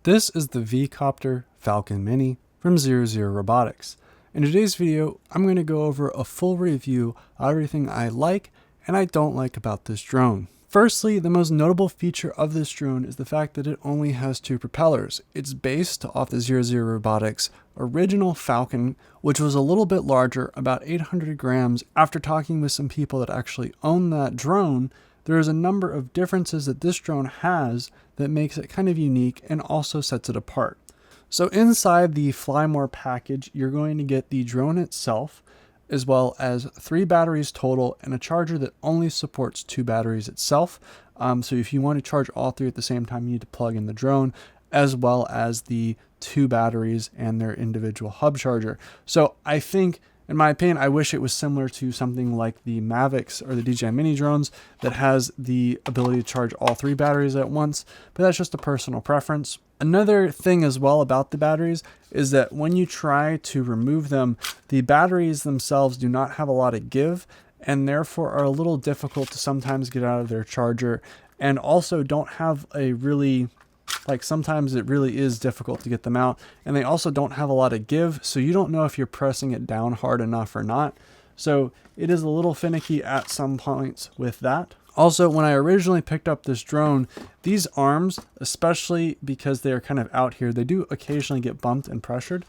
This is the VCopter Falcon Mini from Zero Zero Robotics. In today's video, I'm going to go over a full review of everything I like and I don't like about this drone. Firstly, the most notable feature of this drone is the fact that it only has two propellers. It's based off the Zero Zero Robotics original Falcon, which was a little bit larger, about 800 grams. After talking with some people that actually own that drone, there is a number of differences that this drone has that makes it kind of unique and also sets it apart. So inside the Fly More package, you're going to get the drone itself, as well as 3 batteries total and a charger that only supports 2 batteries itself. So if you want to charge all 3 at the same time, you need to plug in the drone, as well as the 2 batteries and their individual hub charger. So I think, in my opinion, I wish it was similar to something like the Mavics or the DJI Mini drones that has the ability to charge all 3 batteries at once, but that's just a personal preference. Another thing as well about the batteries is that when you try to remove them, the batteries themselves do not have a lot of give and therefore are a little difficult to sometimes get out of their charger, and also don't have a really, sometimes it really is difficult to get them out, and they also don't have a lot of give, so you don't know if you're pressing it down hard enough or not. So it is a little finicky at some points with that. Also, when I originally picked up this drone, these arms, especially because they are kind of out here, they do occasionally get bumped and pressured.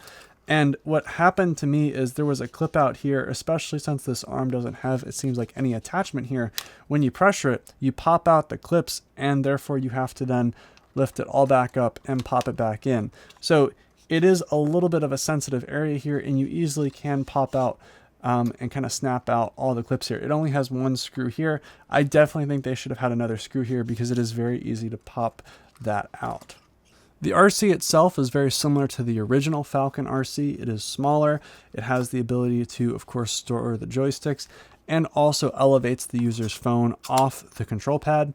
And what happened to me is there was a clip out here, especially since this arm doesn't have, it seems like, any attachment here. When you pressure it, you pop out the clips, and therefore you have to then lift it all back up and pop it back in. So it is a little bit of a sensitive area here, and you easily can pop out and kind of snap out all the clips here. It only has one screw here. I definitely think they should have had another screw here because it is very easy to pop that out. The RC itself is very similar to the original Falcon RC. It is smaller. It has the ability to, of course, store the joysticks, and also elevates the user's phone off the control pad.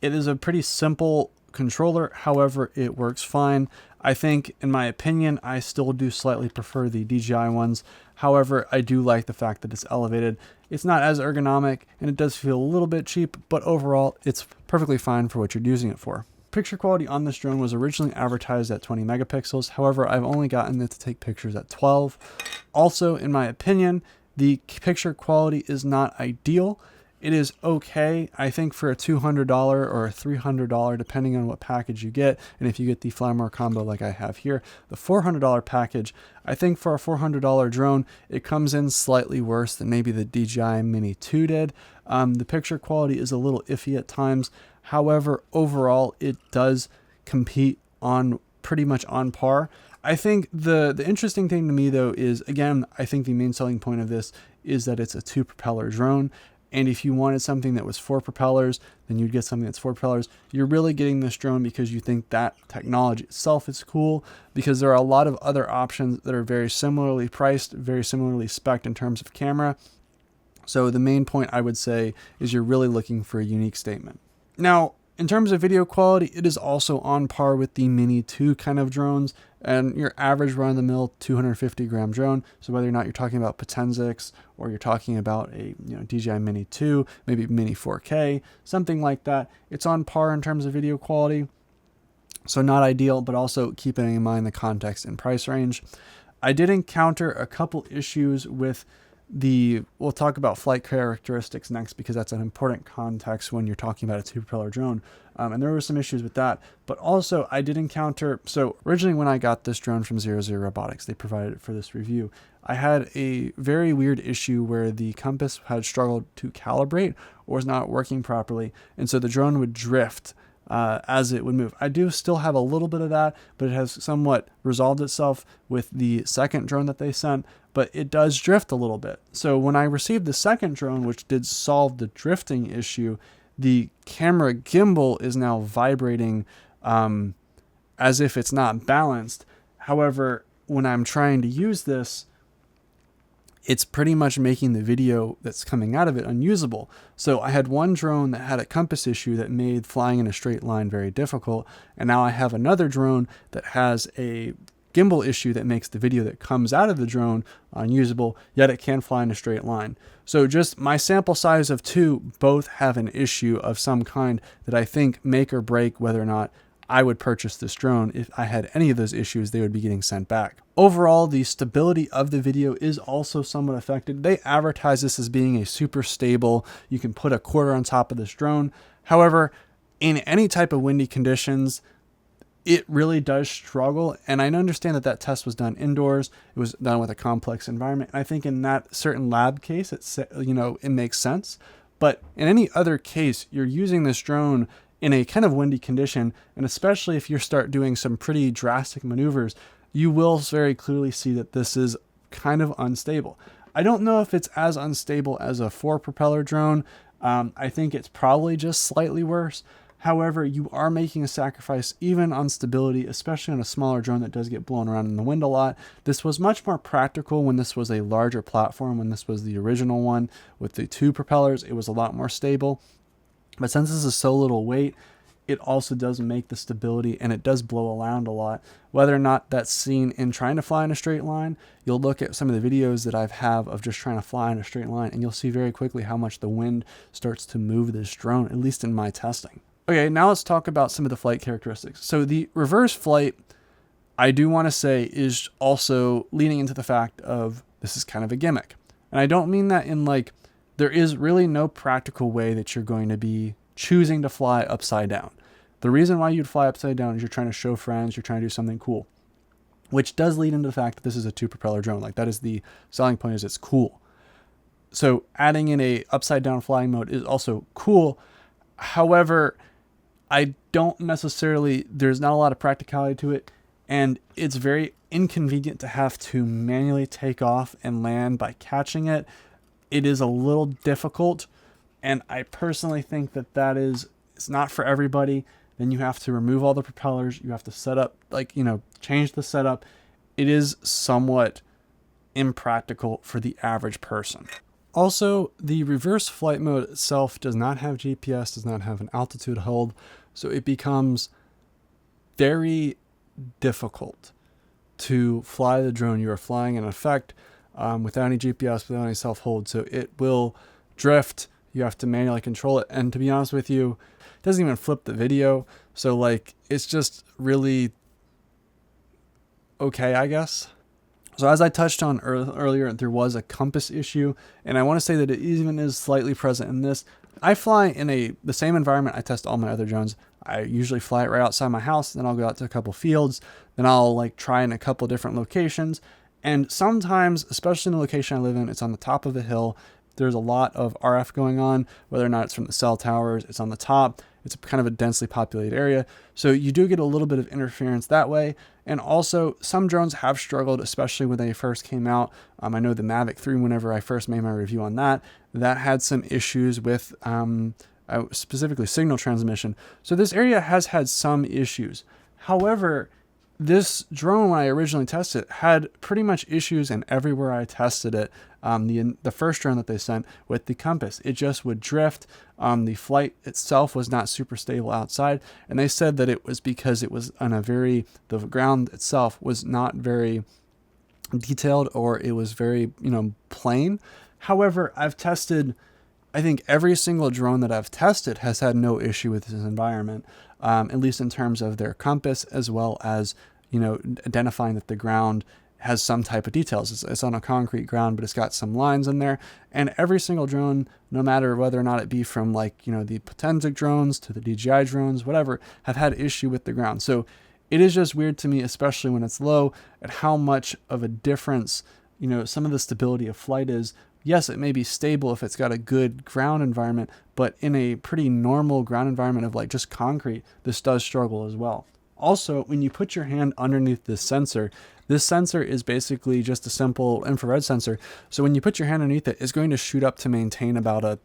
It is a pretty simple controller, however, it works fine. I think, in my opinion, I still do slightly prefer the DJI ones. However, I do like the fact that it's elevated. It's not as ergonomic, and it does feel a little bit cheap, but overall, it's perfectly fine for what you're using it for. Picture quality on this drone was originally advertised at 20 megapixels. However, I've only gotten it to take pictures at 12. Also, in my opinion, the picture quality is not ideal. It is okay, I think, for a $200 or a $300, depending on what package you get. And if you get the Fly More combo like I have here, the $400 package, I think for a $400 drone, it comes in slightly worse than maybe the DJI Mini 2 did. The picture quality is a little iffy at times. However, overall, it does compete on pretty much on par. I think the interesting thing to me, though, is, again, I think the main selling point of this is that it's a 2-propeller drone. And if you wanted something that was 4 propellers, then you'd get something that's 4 propellers. You're really getting this drone because you think that technology itself is cool, because there are a lot of other options that are very similarly priced, very similarly spec'd in terms of camera. So the main point I would say is you're really looking for a unique statement. Now, in terms of video quality, it is also on par with the Mini 2 kind of drones and your average run-of-the-mill 250 gram drone. So whether or not you're talking about potensics or you're talking about a DJI Mini 2, maybe Mini 4K, something like that, it's on par in terms of video quality. So not ideal, but also keeping in mind the context and price range. I did encounter a couple issues with we'll talk about flight characteristics next, because that's an important context when you're talking about a 2-propeller drone. And there were some issues with that, but also I did encounter, so originally when I got this drone from Zero Zero Robotics, they provided it for this review, I had a very weird issue where the compass had struggled to calibrate or was not working properly. And so the drone would drift as it would move. I do still have a little bit of that, but it has somewhat resolved itself with the second drone that they sent, but it does drift a little bit. So when I received the second drone, which did solve the drifting issue, the camera gimbal is now vibrating as if it's not balanced. However, when I'm trying to use this, it's pretty much making the video that's coming out of it unusable. So I had one drone that had a compass issue that made flying in a straight line very difficult. And now I have another drone that has a gimbal issue that makes the video that comes out of the drone unusable, yet it can fly in a straight line. So just my sample size of 2 both have an issue of some kind that I think make or break whether or not I would purchase this drone. If I had any of those issues, they would be getting sent back. Overall, the stability of the video is also somewhat affected. They advertise this as being a super stable, you can put a quarter on top of this drone. However, in any type of windy conditions, it really does struggle. And I understand that that test was done indoors. It was done with a complex environment. And I think in that certain lab case, it makes sense. But in any other case, you're using this drone in a kind of windy condition. And especially if you start doing some pretty drastic maneuvers, you will very clearly see that this is kind of unstable. I don't know if it's as unstable as a 4-propeller drone. I think it's probably just slightly worse. However, you are making a sacrifice even on stability, especially on a smaller drone that does get blown around in the wind a lot. This was much more practical when this was a larger platform. When this was the original one with the 2 propellers, it was a lot more stable. But since this is so little weight, it also does make the stability, and it does blow around a lot. Whether or not that's seen in trying to fly in a straight line, you'll look at some of the videos that I have of just trying to fly in a straight line, and you'll see very quickly how much the wind starts to move this drone, at least in my testing. Okay, now let's talk about some of the flight characteristics. So the reverse flight, I do want to say, is also leaning into the fact of this is kind of a gimmick. And I don't mean that in like, there is really no practical way that you're going to be choosing to fly upside down. The reason why you'd fly upside down is you're trying to show friends, you're trying to do something cool, which does lead into the fact that this is a 2-propeller drone. Like, that is the selling point, is it's cool. So adding in a upside down flying mode is also cool. However, I don't necessarily, there's not a lot of practicality to it, and it's very inconvenient to have to manually take off and land by catching it. It is a little difficult, and I personally think that it's not for everybody. Then you have to remove all the propellers, you have to set up, change the setup. It is somewhat impractical for the average person. Also, the reverse flight mode itself does not have GPS, does not have an altitude hold, so it becomes very difficult to fly the drone. You are flying in effect without any GPS, without any self-hold, so it will drift. You have to manually control it, and to be honest with you, it doesn't even flip the video, so it's just really okay, I guess. So as I touched on earlier, there was a compass issue, and I want to say that it even is slightly present in this. I fly in the same environment I test all my other drones. I usually fly it right outside my house, then I'll go out to a couple fields, then I'll try in a couple different locations, and sometimes, especially in the location I live in, it's on the top of a hill. There's a lot of RF going on, whether or not it's from the cell towers, it's on the top. It's kind of a densely populated area. So you do get a little bit of interference that way. And also some drones have struggled, especially when they first came out. I know the Mavic 3, whenever I first made my review on that had some issues with specifically signal transmission. So this area has had some issues. However, this drone, when I originally tested it, had pretty much issues, and everywhere I tested it, the first drone that they sent with the compass, it just would drift. The flight itself was not super stable outside, and they said that it was because it was on the ground itself was not very detailed, or it was very, plain. However, I've tested, I think every single drone that I've tested has had no issue with this environment, at least in terms of their compass, as well as, identifying that the ground has some type of details. It's on a concrete ground, but it's got some lines in there. And every single drone, no matter whether or not it be from the potensic drones to the DJI drones, whatever, have had issue with the ground. So it is just weird to me, especially when it's low, at how much of a difference, some of the stability of flight is. Yes, it may be stable if it's got a good ground environment, but in a pretty normal ground environment of just concrete, this does struggle as well. Also, when you put your hand underneath this sensor is basically just a simple infrared sensor. So when you put your hand underneath it, it's going to shoot up to maintain about a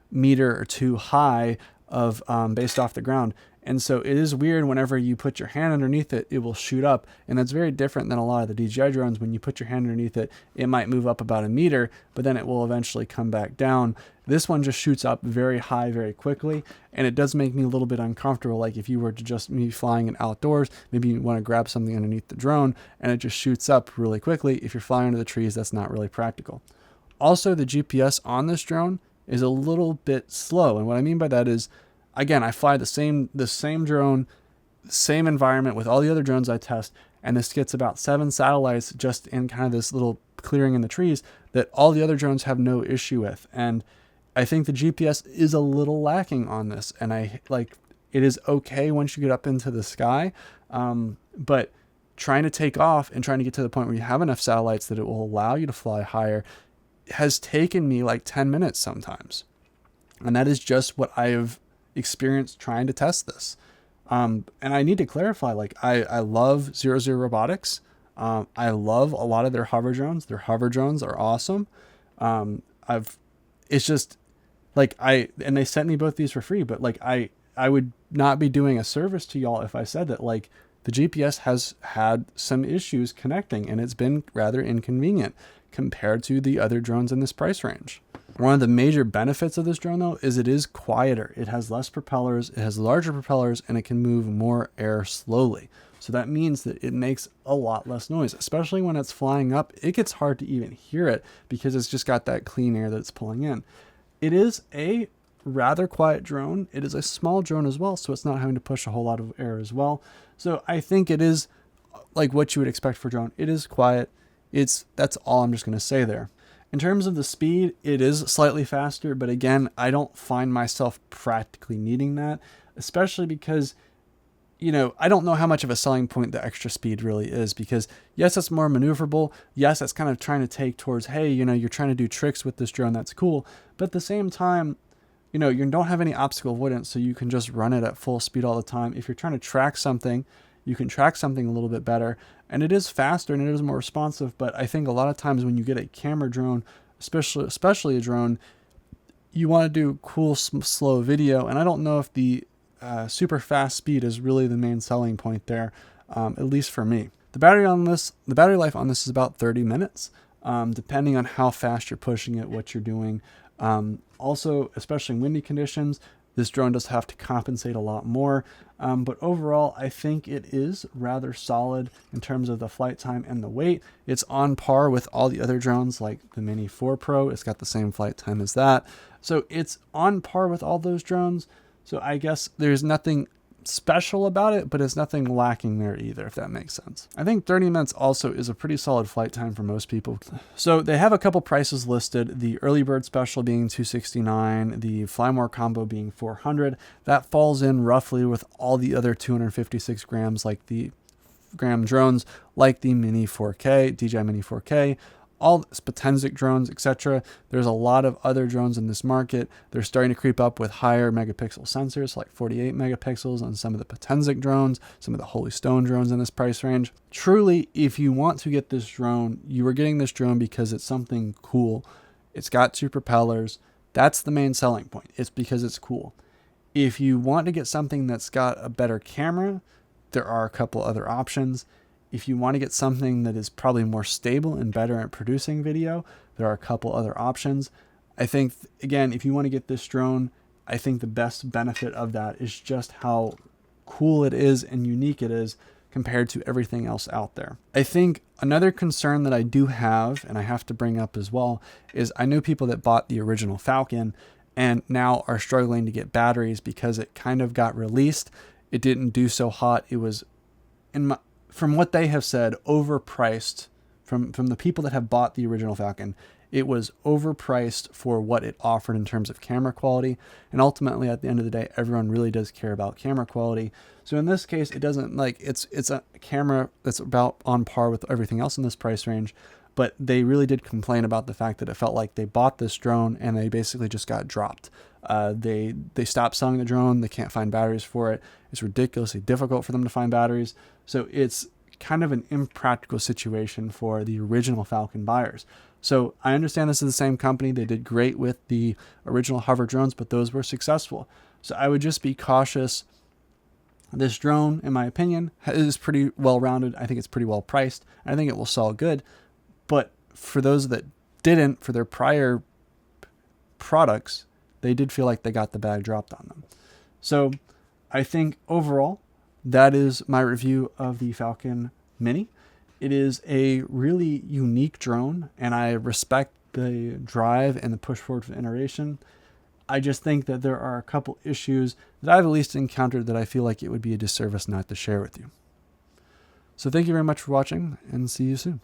meter or two high of based off the ground. And so it is weird whenever you put your hand underneath it, it will shoot up. And that's very different than a lot of the DJI drones. When you put your hand underneath it, it might move up about a meter, but then it will eventually come back down. This one just shoots up very high, very quickly. And it does make me a little bit uncomfortable. Like if you were to just be flying it outdoors, maybe you want to grab something underneath the drone and it just shoots up really quickly. If you're flying under the trees, that's not really practical. Also, the GPS on this drone is a little bit slow. And what I mean by that is, again, I fly the same drone same environment with all the other drones I test, and this gets about 7 satellites just in kind of this little clearing in the trees that all the other drones have no issue with. And I think the GPS is a little lacking on this, and it is okay once you get up into the sky, but trying to take off and trying to get to the point where you have enough satellites that it will allow you to fly higher has taken me like 10 minutes sometimes. And that is just what I have experienced trying to test this. And I need to clarify, like, I love Zero Zero Robotics. I love a lot of their hover drones. Their hover drones are awesome. It's just like and they sent me both these for free, but like, I would not be doing a service to y'all if I said that, like, the GPS has had some issues connecting and it's been rather inconvenient compared to the other drones in this price range. One of the major benefits of this drone, though, is it is quieter. It has less propellers, it has larger propellers, and it can move more air slowly. So that means that it makes a lot less noise, especially when it's flying up. It gets hard to even hear it because it's just got that clean air that it's pulling in. It is a rather quiet drone. It is a small drone as well, so it's not having to push a whole lot of air as well. So I think it is like what you would expect for a drone. It is quiet. That's all I'm just going to say there. In terms of the speed, it is slightly faster, but again, I don't find myself practically needing that, especially because, you know, I don't know how much of a selling point the extra speed really is, because yes, it's more maneuverable. Yes, it's kind of trying to take towards, hey, you know, you're trying to do tricks with this drone. That's cool. But at the same time, you know, you don't have any obstacle avoidance, so you can just run it at full speed all the time. If you're trying to track something, you can track something a little bit better, and it is faster and it is more responsive. But I think a lot of times when you get a camera drone, especially a drone, you want to do cool, slow video. And I don't know if the super fast speed is really the main selling point there, at least for me. The battery life on this is about 30 minutes, depending on how fast you're pushing it, what you're doing. Also, especially in windy conditions, this drone does have to compensate a lot more, but overall, I think it is rather solid in terms of the flight time and the weight. It's on par with all the other drones, like the Mini 4 Pro. It's got the same flight time as that. So it's on par with all those drones. So I guess there's nothing special about it, but it's nothing lacking there either, if that makes sense. I think 30 minutes also is a pretty solid flight time for most people. So they have a couple prices listed, the early bird special being $269, the fly more combo being $400. That falls in roughly with all the other 256 grams drones, like the Mini 4K, DJI Mini 4K, all potensic drones, etc. There's a lot of other drones in this market. They're starting to creep up with higher megapixel sensors, like 48 megapixels on some of the potensic drones, some of the Holy Stone drones in this price range. Truly, if you want to get this drone, you are getting this drone because it's something cool. It's got 2 propellers. That's the main selling point. It's because it's cool. If you want to get something that's got a better camera, there are a couple other options. If you want to get something that is probably more stable and better at producing video, there are a couple other options. I think, again, if you want to get this drone, I think the best benefit of that is just how cool it is and unique it is compared to everything else out there. I think another concern that I do have, and I have to bring up as well, is I know people that bought the original Falcon and now are struggling to get batteries because it kind of got released. It didn't do so hot. It was, from what they have said, overpriced. From the people that have bought the original Falcon, it was overpriced for what it offered in terms of camera quality. And ultimately, at the end of the day, everyone really does care about camera quality. So in this case, it doesn't, like, it's a camera that's about on par with everything else in this price range. But they really did complain about the fact that it felt like they bought this drone and they basically just got dropped. They stopped selling the drone. They can't find batteries for it. It's ridiculously difficult for them to find batteries. So it's kind of an impractical situation for the original Falcon buyers. So I understand this is the same company. They did great with the original hover drones, but those were successful. So I would just be cautious. This drone, in my opinion, is pretty well rounded. I think it's pretty well priced. I think it will sell good. But for those that didn't, for their prior products, they did feel like they got the bag dropped on them. So I think overall, that is my review of the Falcon Mini. It is a really unique drone, and I respect the drive and the push forward for innovation. I just think that there are a couple issues that I've at least encountered that I feel like it would be a disservice not to share with you. So thank you very much for watching, and see you soon.